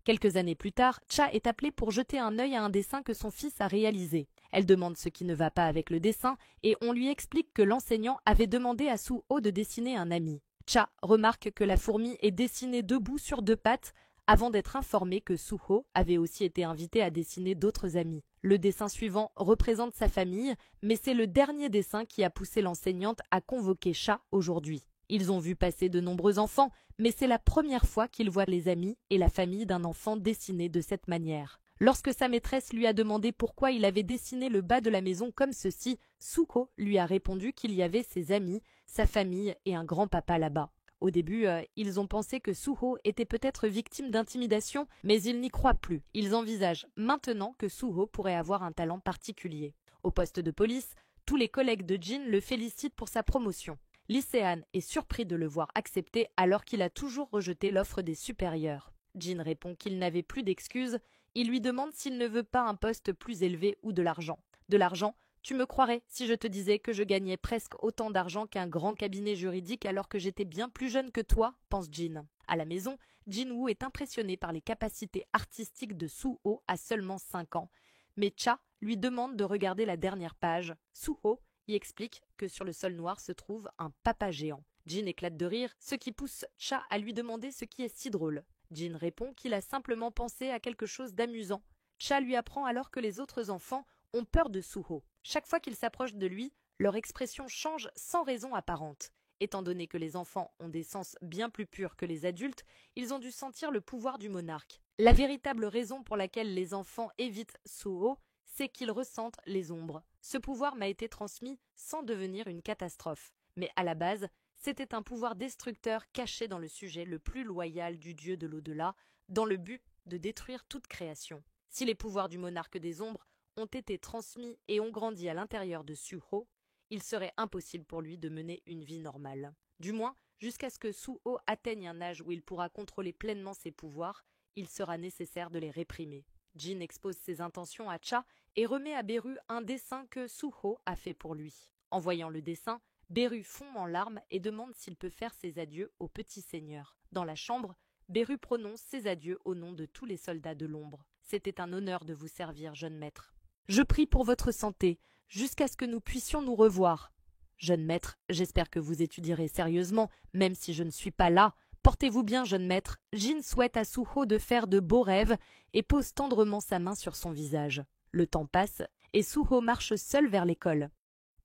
Quelques années plus tard, Cha est appelée pour jeter un œil à un dessin que son fils a réalisé. Elle demande ce qui ne va pas avec le dessin et on lui explique que l'enseignant avait demandé à Suho de dessiner un ami. Cha remarque que la fourmi est dessinée debout sur deux pattes avant d'être informée que Suho avait aussi été invité à dessiner d'autres amis. Le dessin suivant représente sa famille, mais c'est le dernier dessin qui a poussé l'enseignante à convoquer Cha aujourd'hui. Ils ont vu passer de nombreux enfants, mais c'est la première fois qu'ils voient les amis et la famille d'un enfant dessinés de cette manière. Lorsque sa maîtresse lui a demandé pourquoi il avait dessiné le bas de la maison comme ceci, Suho lui a répondu qu'il y avait ses amis, sa famille et un grand-papa là-bas. Au début, ils ont pensé que Suho était peut-être victime d'intimidation, mais ils n'y croient plus. Ils envisagent maintenant que Suho pourrait avoir un talent particulier. Au poste de police, tous les collègues de Jin le félicitent pour sa promotion. Lee Se-han est surpris de le voir accepter alors qu'il a toujours rejeté l'offre des supérieurs. Jin répond qu'il n'avait plus d'excuses. Il lui demande s'il ne veut pas un poste plus élevé ou de l'argent. De l'argent? Tu me croirais si je te disais que je gagnais presque autant d'argent qu'un grand cabinet juridique alors que j'étais bien plus jeune que toi, pense Jin. À la maison, Jin-woo est impressionné par les capacités artistiques de Suho à seulement 5 ans. Mais Cha lui demande de regarder la dernière page. Suho y explique que sur le sol noir se trouve un papa géant. Jin éclate de rire, ce qui pousse Cha à lui demander ce qui est si drôle. Jin répond qu'il a simplement pensé à quelque chose d'amusant. Cha lui apprend alors que les autres enfants ont peur de Suho. Chaque fois qu'ils s'approchent de lui, leur expression change sans raison apparente. Étant donné que les enfants ont des sens bien plus purs que les adultes, ils ont dû sentir le pouvoir du monarque. La véritable raison pour laquelle les enfants évitent Suho, c'est qu'ils ressentent les ombres. Ce pouvoir m'a été transmis sans devenir une catastrophe. Mais à la base, c'était un pouvoir destructeur caché dans le sujet le plus loyal du dieu de l'au-delà, dans le but de détruire toute création. Si les pouvoirs du monarque des ombres ont été transmis et ont grandi à l'intérieur de Suho, il serait impossible pour lui de mener une vie normale. Du moins, jusqu'à ce que Suho atteigne un âge où il pourra contrôler pleinement ses pouvoirs, il sera nécessaire de les réprimer. Jin expose ses intentions à Cha et remet à Beru un dessin que Suho a fait pour lui. En voyant le dessin, Beru fond en larmes et demande s'il peut faire ses adieux au petit seigneur. Dans la chambre, Beru prononce ses adieux au nom de tous les soldats de l'ombre. C'était un honneur de vous servir, jeune maître. Je prie pour votre santé, jusqu'à ce que nous puissions nous revoir. Jeune maître, j'espère que vous étudierez sérieusement, même si je ne suis pas là. Portez-vous bien, jeune maître. Jin souhaite à Suho de faire de beaux rêves et pose tendrement sa main sur son visage. Le temps passe et Suho marche seul vers l'école.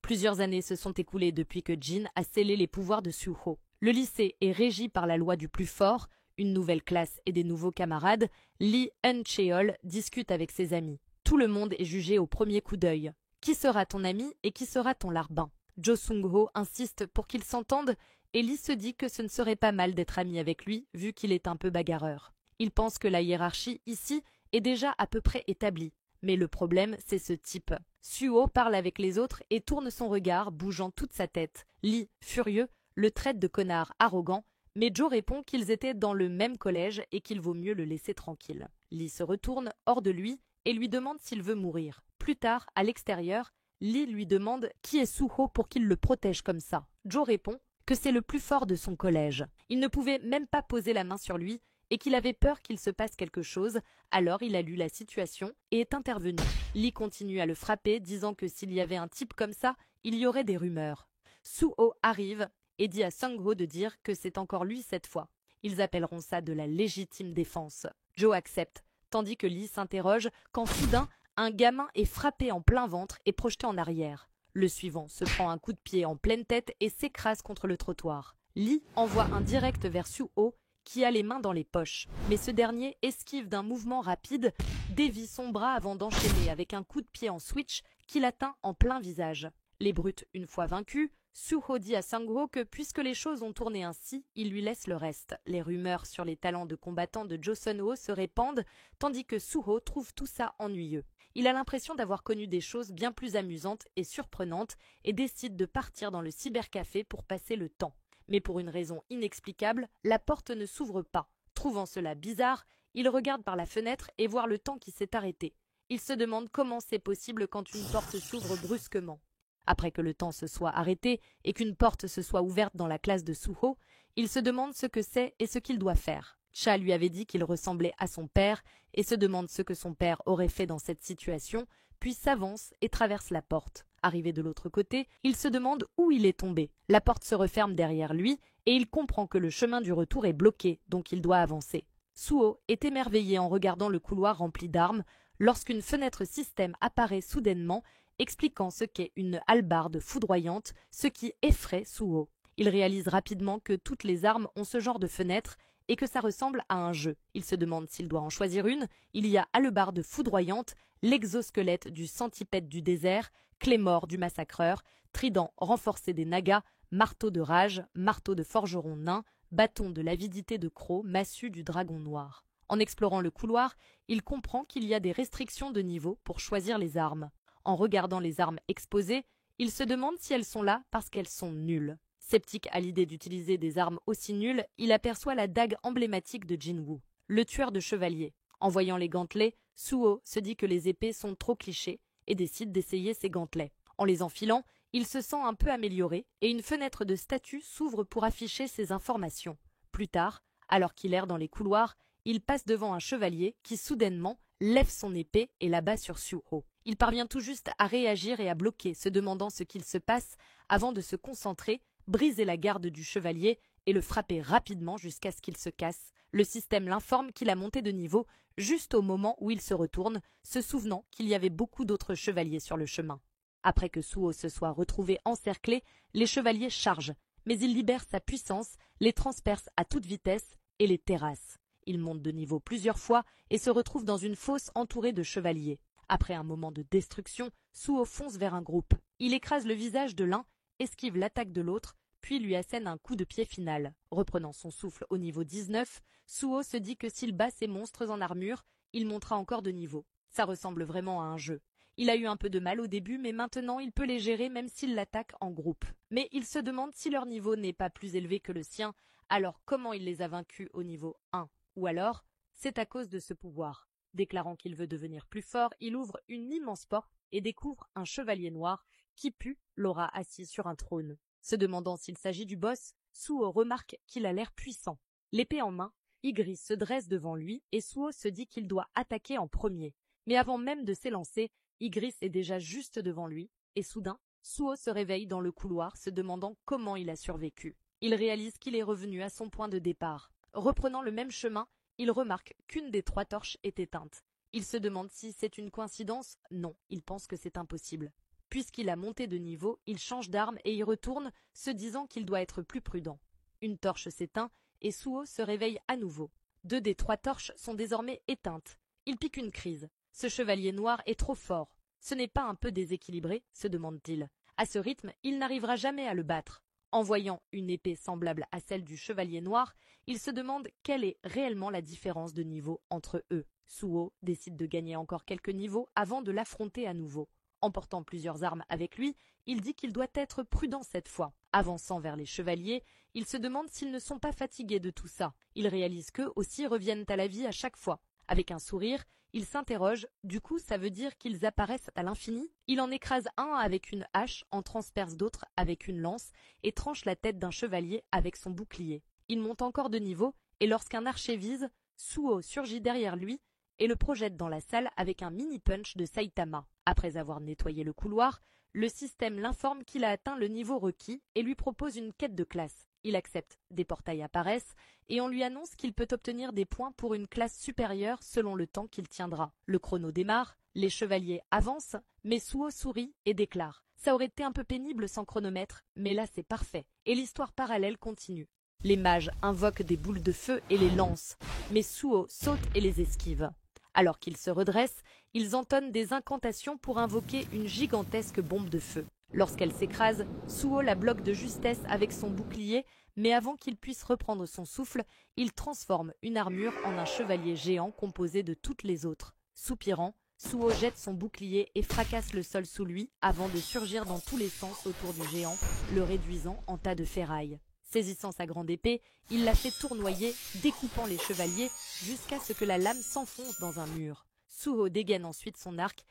Plusieurs années se sont écoulées depuis que Jin a scellé les pouvoirs de Suho. Le lycée est régi par la loi du plus fort, une nouvelle classe et des nouveaux camarades. Lee Eun-cheol discute avec ses amis. Tout le monde est jugé au premier coup d'œil. Qui sera ton ami et qui sera ton larbin? Jo Sung-ho insiste pour qu'ils s'entendent et Lee se dit que ce ne serait pas mal d'être ami avec lui vu qu'il est un peu bagarreur. Il pense que la hiérarchie ici est déjà à peu près établie. Mais le problème, c'est ce type. Suho parle avec les autres et tourne son regard, bougeant toute sa tête. Lee, furieux, le traite de connard arrogant, mais Jo répond qu'ils étaient dans le même collège et qu'il vaut mieux le laisser tranquille. Lee se retourne hors de lui et lui demande s'il veut mourir. Plus tard, à l'extérieur, Lee lui demande qui est Suho pour qu'il le protège comme ça. Jo répond que c'est le plus fort de son collège. Il ne pouvait même pas poser la main sur lui et qu'il avait peur qu'il se passe quelque chose, alors il a lu la situation et est intervenu. Lee continue à le frapper, disant que s'il y avait un type comme ça, il y aurait des rumeurs. Suho arrive et dit à Sung-ho de dire que c'est encore lui cette fois. Ils appelleront ça de la légitime défense. Jo accepte, tandis que Lee s'interroge quand soudain, un gamin est frappé en plein ventre et projeté en arrière. Le suivant se prend un coup de pied en pleine tête et s'écrase contre le trottoir. Lee envoie un direct vers Suho qui a les mains dans les poches. Mais ce dernier esquive d'un mouvement rapide, dévie son bras avant d'enchaîner avec un coup de pied en switch qui l'atteint en plein visage. Les brutes, une fois vaincus, Suho dit à Sung-ho que puisque les choses ont tourné ainsi, il lui laisse le reste. Les rumeurs sur les talents de combattant de Jo Sun-ho se répandent, tandis que Suho trouve tout ça ennuyeux. Il a l'impression d'avoir connu des choses bien plus amusantes et surprenantes et décide de partir dans le cybercafé pour passer le temps. Mais pour une raison inexplicable, la porte ne s'ouvre pas. Trouvant cela bizarre, il regarde par la fenêtre et voit le temps qui s'est arrêté. Il se demande comment c'est possible quand une porte s'ouvre brusquement. Après que le temps se soit arrêté et qu'une porte se soit ouverte dans la classe de Suho, il se demande ce que c'est et ce qu'il doit faire. Cha lui avait dit qu'il ressemblait à son père et se demande ce que son père aurait fait dans cette situation, puis s'avance et traverse la porte. Arrivé de l'autre côté, il se demande où il est tombé. La porte se referme derrière lui et il comprend que le chemin du retour est bloqué, donc il doit avancer. Suho est émerveillé en regardant le couloir rempli d'armes lorsqu'une fenêtre système apparaît soudainement, expliquant ce qu'est une hallebarde foudroyante, ce qui effraie Suho. Il réalise rapidement que toutes les armes ont ce genre de fenêtre et que ça ressemble à un jeu. Il se demande s'il doit en choisir une. Il y a hallebarde foudroyante, l'exosquelette du centipède du désert, Clémore du massacreur, trident renforcé des nagas, marteau de rage, marteau de forgeron nain, bâton de l'avidité de croc, massue du dragon noir. En explorant le couloir, il comprend qu'il y a des restrictions de niveau pour choisir les armes. En regardant les armes exposées, il se demande si elles sont là parce qu'elles sont nulles. Sceptique à l'idée d'utiliser des armes aussi nulles, il aperçoit la dague emblématique de Jinwoo, le tueur de chevaliers. En voyant les gantelets, Suho se dit que les épées sont trop clichés et décide d'essayer ses gantelets. En les enfilant, il se sent un peu amélioré et une fenêtre de statue s'ouvre pour afficher ses informations. Plus tard, alors qu'il erre dans les couloirs, il passe devant un chevalier qui soudainement lève son épée et la bat sur Suho. Il parvient tout juste à réagir et à bloquer, se demandant ce qu'il se passe avant de se concentrer, briser la garde du chevalier et le frapper rapidement jusqu'à ce qu'il se casse. Le système l'informe qu'il a monté de niveau juste au moment où il se retourne, se souvenant qu'il y avait beaucoup d'autres chevaliers sur le chemin. Après que Suho se soit retrouvé encerclé, les chevaliers chargent, mais il libère sa puissance, les transperce à toute vitesse et les terrasse. Il monte de niveau plusieurs fois et se retrouve dans une fosse entourée de chevaliers. Après un moment de destruction, Suho fonce vers un groupe. Il écrase le visage de l'un, esquive l'attaque de l'autre, puis lui assène un coup de pied final. Reprenant son souffle au niveau 19, Suho se dit que s'il bat ces monstres en armure, il montera encore de niveau. Ça ressemble vraiment à un jeu. Il a eu un peu de mal au début, mais maintenant il peut les gérer même s'il l'attaque en groupe. Mais il se demande si leur niveau n'est pas plus élevé que le sien, alors comment il les a vaincus au niveau 1? Ou alors, c'est à cause de ce pouvoir. Déclarant qu'il veut devenir plus fort, il ouvre une immense porte et découvre un chevalier noir qui pue l'aura assis sur un trône. Se demandant s'il s'agit du boss, Suho remarque qu'il a l'air puissant. L'épée en main, Ygritte se dresse devant lui et Suho se dit qu'il doit attaquer en premier. Mais avant même de s'élancer, Ygritte est déjà juste devant lui, et soudain, Suho se réveille dans le couloir se demandant comment il a survécu. Il réalise qu'il est revenu à son point de départ. Reprenant le même chemin, il remarque qu'une des 3 torches est éteinte. Il se demande si c'est une coïncidence. Non, il pense que c'est impossible. Puisqu'il a monté de niveau, il change d'arme et y retourne, se disant qu'il doit être plus prudent. Une torche s'éteint et Suho se réveille à nouveau. 2 des 3 torches sont désormais éteintes. Il pique une crise. Ce chevalier noir est trop fort. Ce n'est pas un peu déséquilibré, se demande-t-il. À ce rythme, il n'arrivera jamais à le battre. En voyant une épée semblable à celle du chevalier noir, il se demande quelle est réellement la différence de niveau entre eux. Suho décide de gagner encore quelques niveaux avant de l'affronter à nouveau. Emportant plusieurs armes avec lui, il dit qu'il doit être prudent cette fois. Avançant vers les chevaliers, il se demande s'ils ne sont pas fatigués de tout ça. Il réalise qu'eux aussi reviennent à la vie à chaque fois. Avec un sourire, il s'interroge, du coup ça veut dire qu'ils apparaissent à l'infini? Il en écrase un avec une hache, en transperce d'autres avec une lance et tranche la tête d'un chevalier avec son bouclier. Il monte encore de niveau et lorsqu'un archer vise, Suho surgit derrière lui et le projette dans la salle avec un mini-punch de Saitama. Après avoir nettoyé le couloir, le système l'informe qu'il a atteint le niveau requis et lui propose une quête de classe. Il accepte, des portails apparaissent et on lui annonce qu'il peut obtenir des points pour une classe supérieure selon le temps qu'il tiendra. Le chrono démarre, les chevaliers avancent, mais Suho sourit et déclare « Ça aurait été un peu pénible sans chronomètre, mais là c'est parfait. » Et l'histoire parallèle continue. Les mages invoquent des boules de feu et les lancent, mais Suho saute et les esquive. Alors qu'ils se redressent, ils entonnent des incantations pour invoquer une gigantesque bombe de feu. Lorsqu'elle s'écrase, Suho la bloque de justesse avec son bouclier, mais avant qu'il puisse reprendre son souffle, il transforme une armure en un chevalier géant composé de toutes les autres. Soupirant, Suho jette son bouclier et fracasse le sol sous lui avant de surgir dans tous les sens autour du géant, le réduisant en tas de ferraille. Saisissant sa grande épée, il la fait tournoyer, découpant les chevaliers jusqu'à ce que la lame s'enfonce dans un mur. Suho dégaine ensuite son arc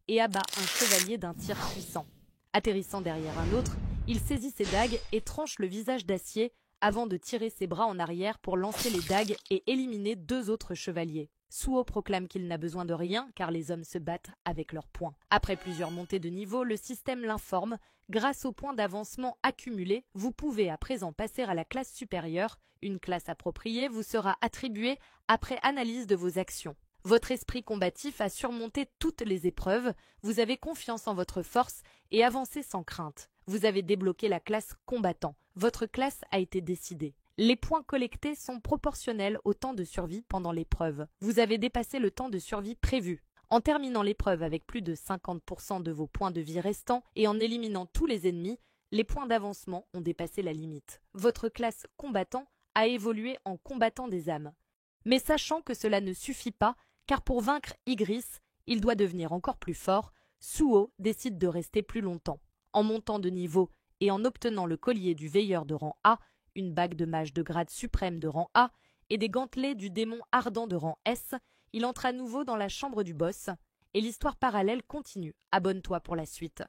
et abat un chevalier d'un tir puissant. Atterrissant derrière un autre, il saisit ses dagues et tranche le visage d'acier avant de tirer ses bras en arrière pour lancer les dagues et éliminer 2 autres chevaliers. Suo proclame qu'il n'a besoin de rien car les hommes se battent avec leurs poings. Après plusieurs montées de niveau, le système l'informe. Grâce aux points d'avancement accumulés, vous pouvez à présent passer à la classe supérieure. Une classe appropriée vous sera attribuée après analyse de vos actions. Votre esprit combatif a surmonté toutes les épreuves, vous avez confiance en votre force et avancez sans crainte. Vous avez débloqué la classe combattant. Votre classe a été décidée. Les points collectés sont proportionnels au temps de survie pendant l'épreuve. Vous avez dépassé le temps de survie prévu. En terminant l'épreuve avec plus de 50% de vos points de vie restants et en éliminant tous les ennemis, les points d'avancement ont dépassé la limite. Votre classe combattant a évolué en combattant des âmes. Mais sachant que cela ne suffit pas, car pour vaincre Ygris, il doit devenir encore plus fort, Suo décide de rester plus longtemps. En montant de niveau et en obtenant le collier du veilleur de rang A, une bague de mage de grade suprême de rang A et des gantelets du démon ardent de rang S, il entre à nouveau dans la chambre du boss et l'histoire parallèle continue. Abonne-toi pour la suite.